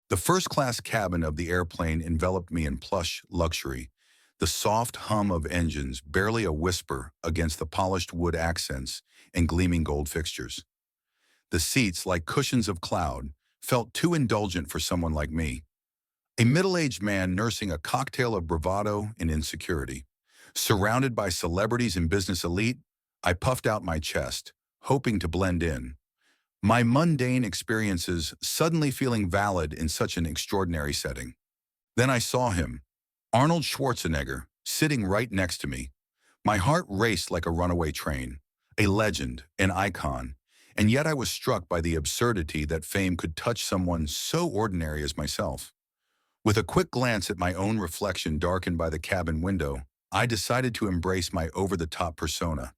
The first-class cabin of the airplane enveloped me in plush luxury, the soft hum of engines barely a whisper against the polished wood accents and gleaming gold fixtures. The seats, like cushions of cloud, felt too indulgent for someone like me, a middle-aged man nursing a cocktail of bravado and insecurity. Surrounded by celebrities and business elite, I puffed out my chest, hoping to blend in, my mundane experiences suddenly feeling valid in such an extraordinary setting. Then I saw him, Arnold Schwarzenegger, sitting right next to me. My heart raced like a runaway train, a legend, an icon, and yet I was struck by the absurdity that fame could touch someone so ordinary as myself. With a quick glance at my own reflection darkened by the cabin window, I decided to embrace my over-the-top persona.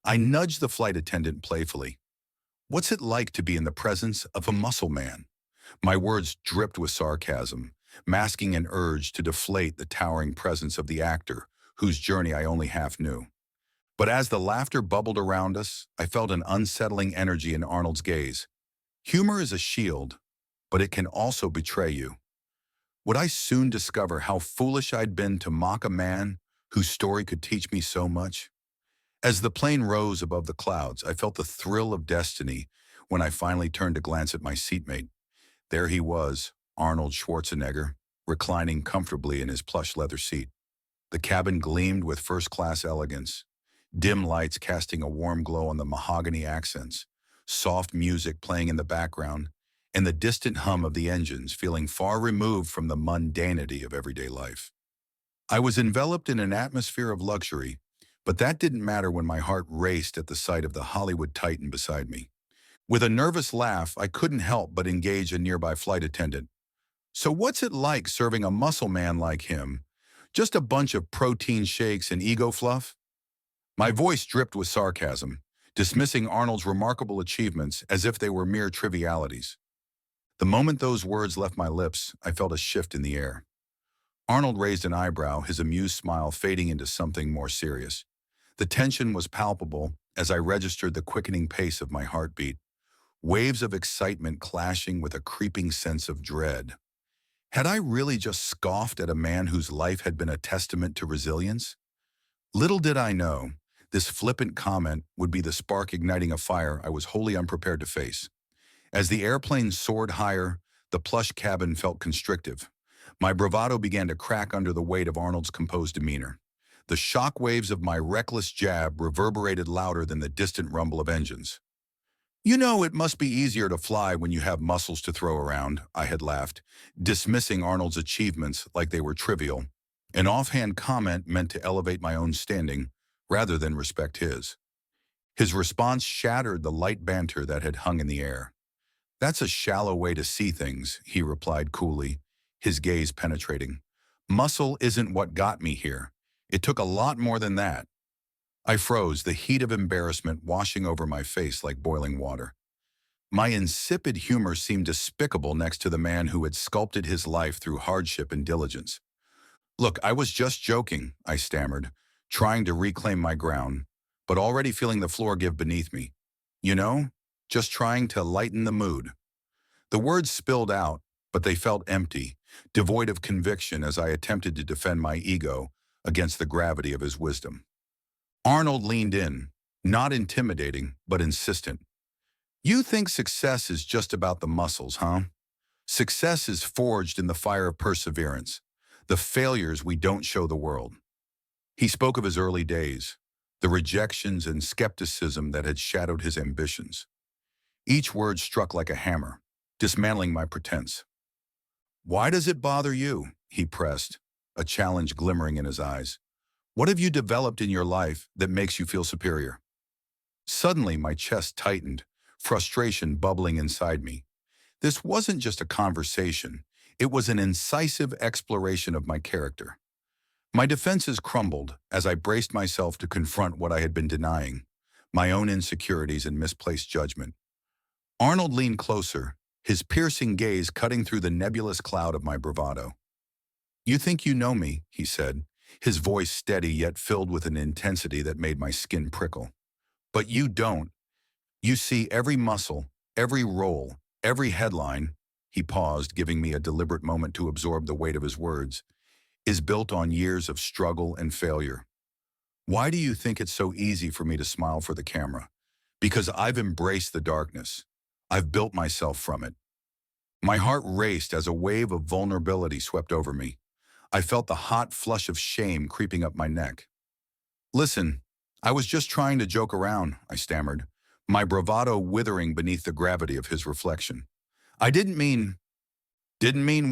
I nudged the flight attendant playfully. "What's it like to be in the presence of a muscle man?" My words dripped with sarcasm, masking an urge to deflate the towering presence of the actor, whose journey I only half knew. But as the laughter bubbled around us, I felt an unsettling energy in Arnold's gaze. Humor is a shield, but it can also betray you. Would I soon discover how foolish I'd been to mock a man whose story could teach me so much? As the plane rose above the clouds, I felt the thrill of destiny when I finally turned to glance at my seatmate. There he was, Arnold Schwarzenegger, reclining comfortably in his plush leather seat. The cabin gleamed with first-class elegance, dim lights casting a warm glow on the mahogany accents, soft music playing in the background, and the distant hum of the engines feeling far removed from the mundanity of everyday life. I was enveloped in an atmosphere of luxury, but that didn't matter when my heart raced at the sight of the Hollywood titan beside me. With a nervous laugh, I couldn't help but engage a nearby flight attendant. "So what's it like serving a muscle man like him? Just a bunch of protein shakes and ego fluff?" My voice dripped with sarcasm, dismissing Arnold's remarkable achievements as if they were mere trivialities. The moment those words left my lips, I felt a shift in the air. Arnold raised an eyebrow, his amused smile fading into something more serious. The tension was palpable as I registered the quickening pace of my heartbeat, waves of excitement clashing with a creeping sense of dread. Had I really just scoffed at a man whose life had been a testament to resilience? Little did I know, this flippant comment would be the spark igniting a fire I was wholly unprepared to face. As the airplane soared higher, the plush cabin felt constrictive. My bravado began to crack under the weight of Arnold's composed demeanor. The shock waves of my reckless jab reverberated louder than the distant rumble of engines. "You know, it must be easier to fly when you have muscles to throw around," I had laughed, dismissing Arnold's achievements like they were trivial, an offhand comment meant to elevate my own standing rather than respect his. His response shattered the light banter that had hung in the air. "That's a shallow way to see things," he replied coolly, his gaze penetrating. "Muscle isn't what got me here. It took a lot more than that." I froze, the heat of embarrassment washing over my face like boiling water. My insipid humor seemed despicable next to the man who had sculpted his life through hardship and diligence. "Look, I was just joking," I stammered, trying to reclaim my ground, but already feeling the floor give beneath me. "You know, just trying to lighten the mood." The words spilled out, but they felt empty, devoid of conviction as I attempted to defend my ego against the gravity of his wisdom. Arnold leaned in, not intimidating, but insistent. "You think success is just about the muscles, huh? Success is forged in the fire of perseverance, the failures we don't show the world." He spoke of his early days, the rejections and skepticism that had shadowed his ambitions. Each word struck like a hammer, dismantling my pretense. "Why does it bother you?" he pressed, a challenge glimmering in his eyes. "What have you developed in your life that makes you feel superior?" Suddenly, my chest tightened, frustration bubbling inside me. This wasn't just a conversation. It was an incisive exploration of my character. My defenses crumbled as I braced myself to confront what I had been denying, my own insecurities and misplaced judgment. Arnold leaned closer, his piercing gaze cutting through the nebulous cloud of my bravado. "You think you know me," he said, his voice steady yet filled with an intensity that made my skin prickle. "But you don't. You see every muscle, every roll, every headline." he paused, giving me a deliberate moment to absorb the weight of his words, is built on years of struggle and failure. Why do you think it's so easy for me to smile for the camera? Because I've embraced the darkness. I've built myself from it. My heart raced as a wave of vulnerability swept over me. I felt the hot flush of shame creeping up my neck. Listen, I was just trying to joke around, I stammered, my bravado withering beneath the gravity of his reflection. I didn't mean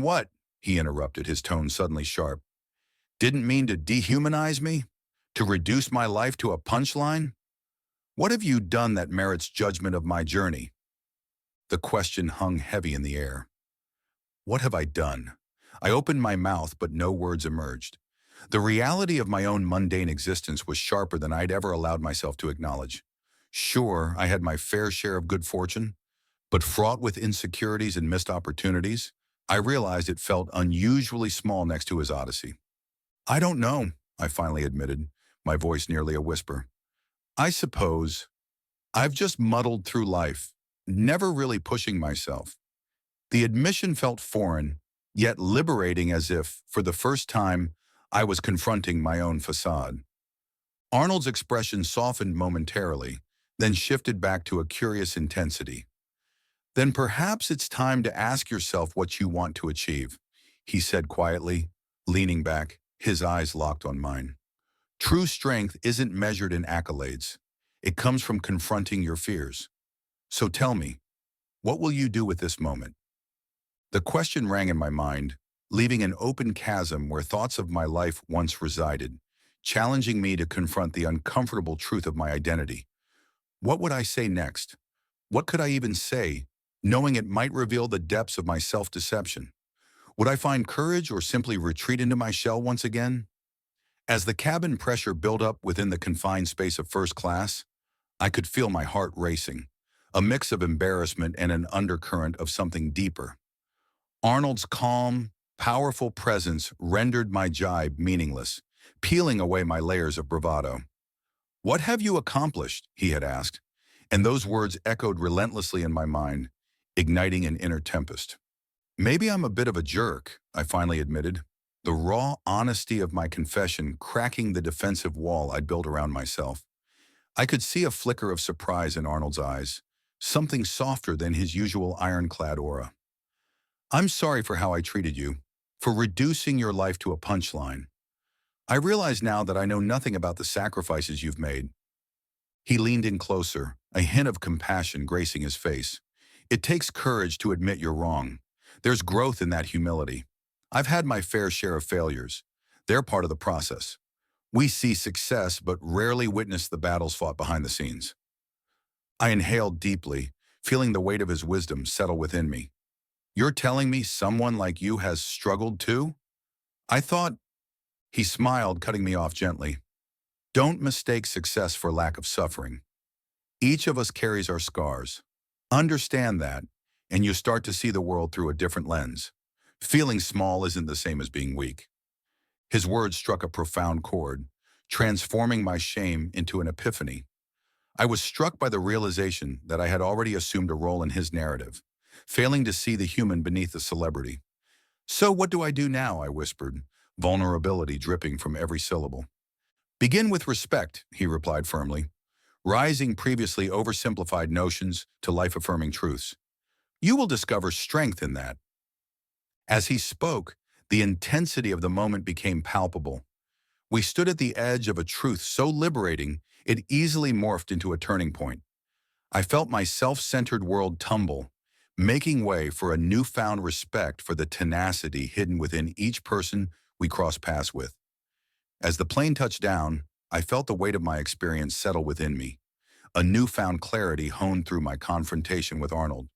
what? He interrupted, his tone suddenly sharp. Didn't mean to dehumanize me? To reduce my life to a punchline? What have you done that merits judgment of my journey? The question hung heavy in the air. What have I done? I opened my mouth, but no words emerged. The reality of my own mundane existence was sharper than I'd ever allowed myself to acknowledge. Sure, I had my fair share of good fortune, but fraught with insecurities and missed opportunities, I realized it felt unusually small next to his odyssey. I don't know, I finally admitted, my voice nearly a whisper. I suppose I've just muddled through life, never really pushing myself. The admission felt foreign, yet liberating, as if, for the first time, I was confronting my own facade. Arnold's expression softened momentarily, then shifted back to a curious intensity. Then perhaps it's time to ask yourself what you want to achieve, he said quietly, leaning back, his eyes locked on mine. True strength isn't measured in accolades. It comes from confronting your fears. So tell me, what will you do with this moment? The question rang in my mind, leaving an open chasm where thoughts of my life once resided, challenging me to confront the uncomfortable truth of my identity. What would I say next? What could I even say, knowing it might reveal the depths of my self-deception? Would I find courage or simply retreat into my shell once again? As the cabin pressure built up within the confined space of first class, I could feel my heart racing, a mix of embarrassment and an undercurrent of something deeper. Arnold's calm, powerful presence rendered my jibe meaningless, peeling away my layers of bravado. What have you accomplished? He had asked, and those words echoed relentlessly in my mind, igniting an inner tempest. Maybe I'm a bit of a jerk, I finally admitted, the raw honesty of my confession cracking the defensive wall I'd built around myself. I could see a flicker of surprise in Arnold's eyes, something softer than his usual ironclad aura. I'm sorry for how I treated you, for reducing your life to a punchline. I realize now that I know nothing about the sacrifices you've made. He leaned in closer, a hint of compassion gracing his face. It takes courage to admit you're wrong. There's growth in that humility. I've had my fair share of failures. They're part of the process. We see success, but rarely witness the battles fought behind the scenes. I inhaled deeply, feeling the weight of his wisdom settle within me. You're telling me someone like you has struggled too? I thought. He smiled, cutting me off gently. Don't mistake success for lack of suffering. Each of us carries our scars. Understand that, and you start to see the world through a different lens. Feeling small isn't the same as being weak. His words struck a profound chord, transforming my shame into an epiphany. I was struck by the realization that I had already assumed a role in his narrative, failing to see the human beneath the celebrity. So what do I do now? I whispered, vulnerability dripping from every syllable. Begin with respect, he replied firmly, rising previously oversimplified notions to life-affirming truths. You will discover strength in that. As he spoke, the intensity of the moment became palpable. We stood at the edge of a truth so liberating, it easily morphed into a turning point. I felt my self-centered world tumble, making way for a newfound respect for the tenacity hidden within each person we crossed paths with. As the plane touched down, I felt the weight of my experience settle within me, a newfound clarity honed through my confrontation with Arnold.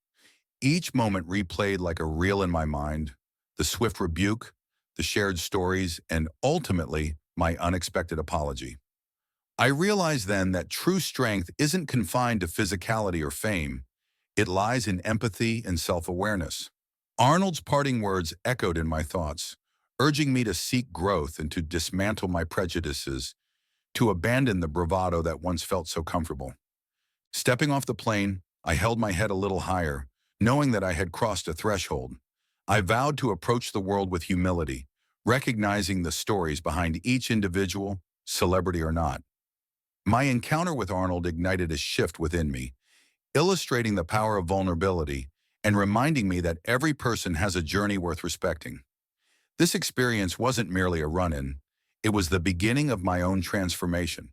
Each moment replayed like a reel in my mind, the swift rebuke, the shared stories, and ultimately, my unexpected apology. I realized then that true strength isn't confined to physicality or fame. It lies in empathy and self-awareness. Arnold's parting words echoed in my thoughts, urging me to seek growth and to dismantle my prejudices, to abandon the bravado that once felt so comfortable. Stepping off the plane, I held my head a little higher, Knowing that I had crossed a threshold, I vowed to approach the world with humility, recognizing the stories behind each individual, celebrity or not. My encounter with Arnold ignited a shift within me, illustrating the power of vulnerability and reminding me that every person has a journey worth respecting. This experience wasn't merely a run-in, it was the beginning of my own transformation.